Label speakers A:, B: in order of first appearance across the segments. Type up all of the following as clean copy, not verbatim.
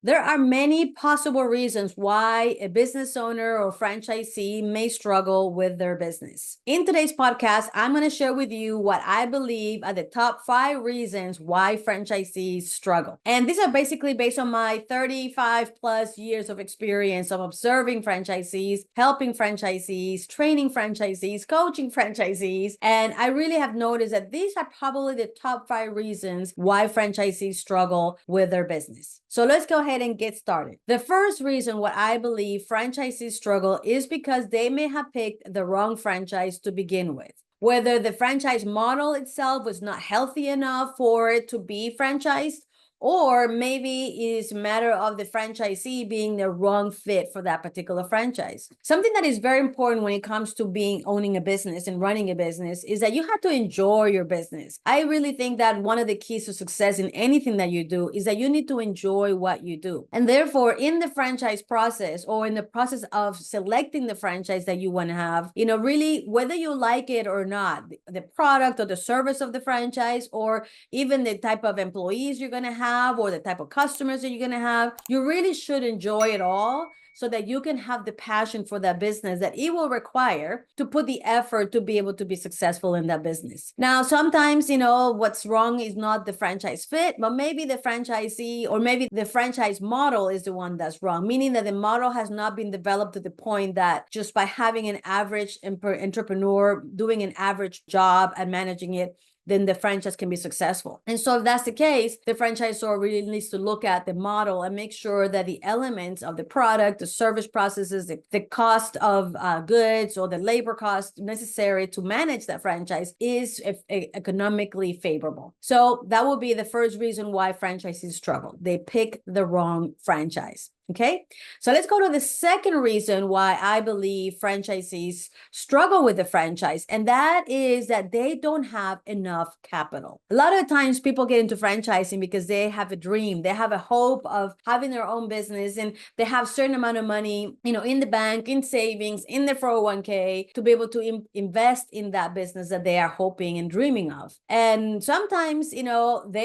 A: There are many possible reasons why a business owner or franchisee may struggle with their business. In today's podcast, I'm going to share with you what I believe are the top 5 reasons why franchisees struggle. And these are basically based on my 35 plus years of experience of observing franchisees, helping franchisees, training franchisees, coaching franchisees. And I really have noticed that these are probably the top 5 reasons why franchisees struggle with their business. So let's go ahead and get started. The first reason what I believe franchisees struggle is because they may have picked the wrong franchise to begin with. Whether the franchise model itself was not healthy enough for it to be franchised, or maybe it is a matter of the franchisee being the wrong fit for that particular franchise. Something that is very important when it comes to owning a business and running a business is that you have to enjoy your business. I really think that one of the keys to success in anything that you do is that you need to enjoy what you do. And therefore, in the franchise process or in the process of selecting the franchise that you want to have, really, whether you like it or not, the product or the service of the franchise, or even the type of employees you're going to have, or the type of customers that you're going to have, you really should enjoy it all so that you can have the passion for that business that it will require to put the effort to be able to be successful in that business. Now, sometimes, what's wrong is not the franchise fit, but maybe the franchisee or maybe the franchise model is the one that's wrong, meaning that the model has not been developed to the point that just by having an average entrepreneur doing an average job and managing it, then the franchise can be successful. And so if that's the case, the franchisor really needs to look at the model and make sure that the elements of the product, the service processes, the cost of goods or the labor cost necessary to manage that franchise is economically favorable. So that would be the first reason why franchisees struggle. They pick the wrong franchise. Okay, so let's go to the second reason why I believe franchisees struggle with the franchise, and that is that they don't have enough capital. A lot of times people get into franchising because they have a dream, they have a hope of having their own business, and they have a certain amount of money, in the bank, in savings, in their 401k to be able to invest in that business that they are hoping and dreaming of. And sometimes, they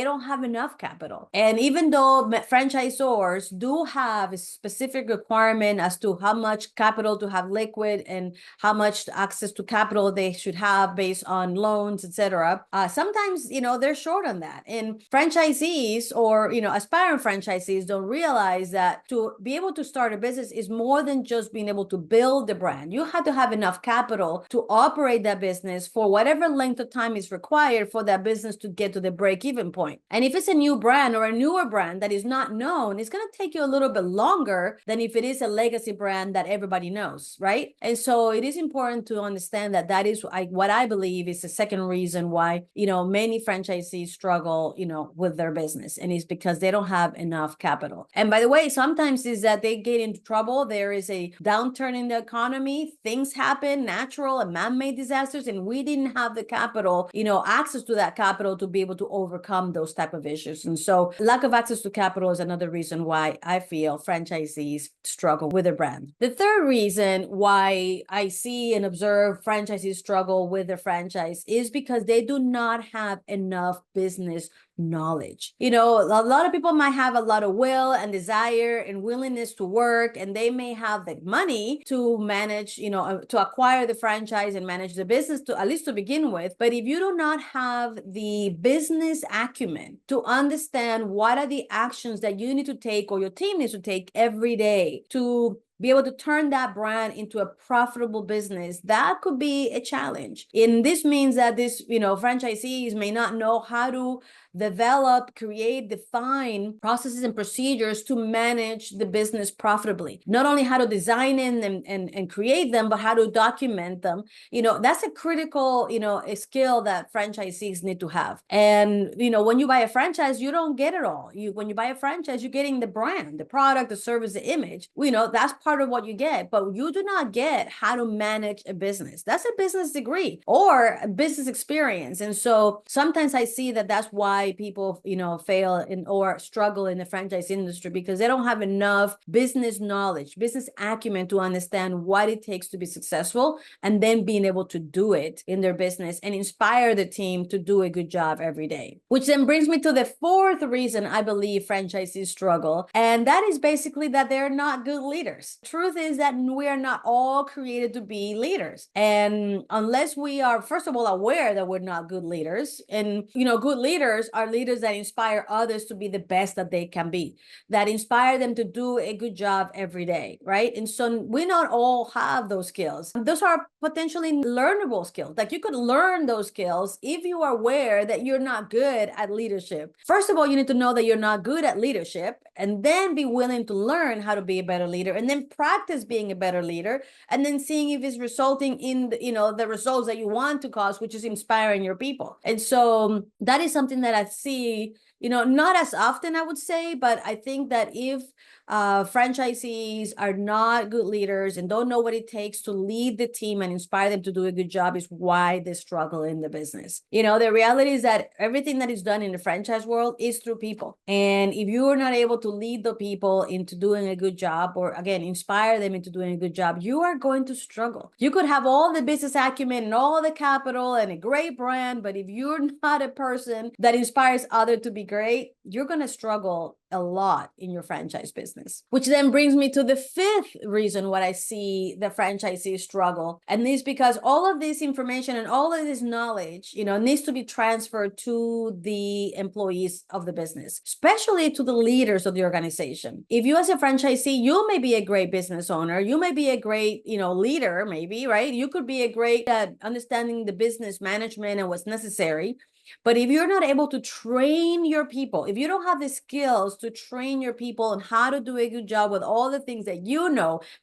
A: don't have enough capital. And even though franchisors do have a specific requirement as to how much capital to have liquid and how much access to capital they should have based on loans, etc. Sometimes, they're short on that. And franchisees or, aspiring franchisees don't realize that to be able to start a business is more than just being able to build the brand. You have to have enough capital to operate that business for whatever length of time is required for that business to get to the break-even point. And if it's a new brand or a newer brand that is not known, it's going to take you a little bit longer than if it is a legacy brand that everybody knows, right? And so it is important to understand that that is what I believe is the second reason why, many franchisees struggle, with their business, and it's because they don't have enough capital. And by the way, sometimes is that they get into trouble. There is a downturn in the economy. Things happen, natural and man-made disasters, and we didn't have the capital, access to that capital to be able to overcome those type of issues. And so lack of access to capital is another reason why I feel franchisees struggle with their brand. The third reason why I see and observe franchisees struggle with their franchise is because they do not have enough business knowledge. A lot of people might have a lot of will and desire and willingness to work, and they may have the money to manage, to acquire the franchise and manage the business to at least to begin with. But if you do not have the business acumen to understand what are the actions that you need to take or your team needs to take every day to be able to turn that brand into a profitable business, that could be a challenge. And this means that franchisees may not know how to develop, create, define processes and procedures to manage the business profitably. Not only how to design them and create them, but how to document them. That's a critical, a skill that franchisees need to have. And, when you buy a franchise, you don't get it all. When you buy a franchise, you're getting the brand, the product, the service, the image. That's part of what you get, but you do not get how to manage a business. That's a business degree or a business experience. And so sometimes I see that that's why why people, fail or struggle in the franchise industry, because they don't have enough business knowledge, business acumen to understand what it takes to be successful, and then being able to do it in their business and inspire the team to do a good job every day. Which then brings me to the fourth reason I believe franchisees struggle, and that is basically that they're not good leaders. Truth is that we are not all created to be leaders, and unless we are, first of all, aware that we're not good leaders, and good leaders are leaders that inspire others to be the best that they can be, that inspire them to do a good job every day, right? And so we not all have those skills. Those are potentially learnable skills. Like, you could learn those skills if you are aware that you're not good at leadership. First of all, you need to know that you're not good at leadership, and then be willing to learn how to be a better leader, and then practice being a better leader, and then seeing if it's resulting in the results that you want to cause, which is inspiring your people. And so that is something that I see, not as often, I would say, but I think that if franchisees are not good leaders and don't know what it takes to lead the team and inspire them to do a good job, is why they struggle in the business. The reality is that everything that is done in the franchise world is through people. And if you are not able to lead the people into doing a good job, or again, inspire them into doing a good job, you are going to struggle. You could have all the business acumen and all the capital and a great brand, but if you're not a person that inspires others to be great, you're going to struggle a lot in your franchise business. Which then brings me to the fifth reason why I see the franchisees struggle. And this is because all of this information and all of this knowledge, needs to be transferred to the employees of the business, especially to the leaders of the organization. If you as a franchisee, you may be a great business owner, you may be a great, leader, maybe, right? You could be a great at understanding the business management and what's necessary. But if you're not able to train your people, if you don't have the skills to train your people on how to do a good job with all the things that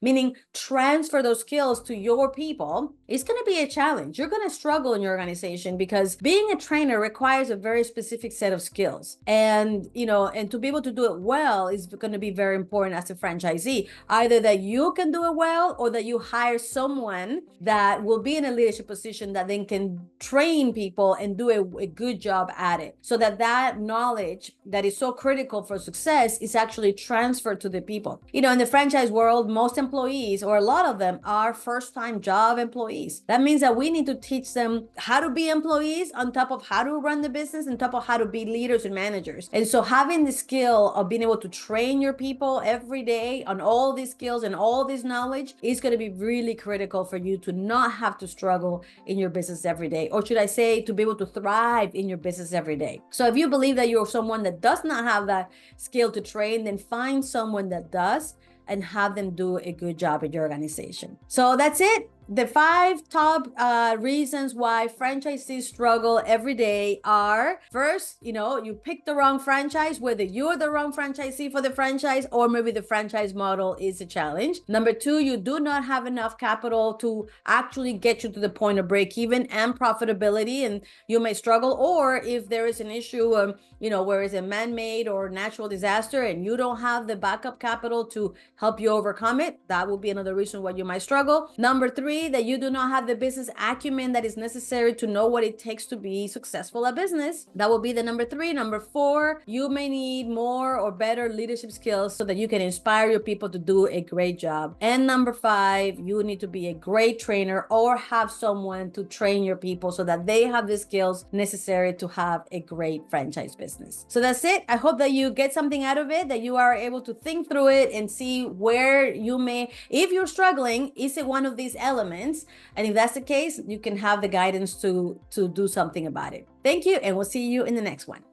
A: meaning transfer those skills to your people, it's going to be a challenge. You're going to struggle in your organization, because being a trainer requires a very specific set of skills. And, and to be able to do it well is going to be very important as a franchisee, either that you can do it well, or that you hire someone that will be in a leadership position that then can train people and do a good job at it, so that knowledge that is so critical for success is actually transferred to the people. In the franchise world, most employees, or a lot of them, are first-time job employees. That means that we need to teach them how to be employees, on top of how to run the business, on top of how to be leaders and managers. And so having the skill of being able to train your people every day on all these skills and all this knowledge is going to be really critical for you to not have to struggle in your business every day, or should I say, to be able to thrive in your business every day. So if you believe that you're someone that does not have that skill to train, then find someone that does and have them do a good job at your organization. So that's it. The 5 top reasons why franchisees struggle every day are: first, you picked the wrong franchise, whether you're the wrong franchisee for the franchise, or maybe the franchise model is a challenge. Number 2, you do not have enough capital to actually get you to the point of break even and profitability, and you may struggle. Or if there is an issue, where it's a man-made or natural disaster and you don't have the backup capital to help you overcome it, that will be another reason why you might struggle. Number 3, that you do not have the business acumen that is necessary to know what it takes to be successful at business. That will be the number 3. Number 4, you may need more or better leadership skills so that you can inspire your people to do a great job. And number 5, you need to be a great trainer, or have someone to train your people so that they have the skills necessary to have a great franchise business. So that's it. I hope that you get something out of it, that you are able to think through it and see where you may, if you're struggling, is it one of these elements? And if that's the case, you can have the guidance to do something about it. Thank you, and we'll see you in the next one.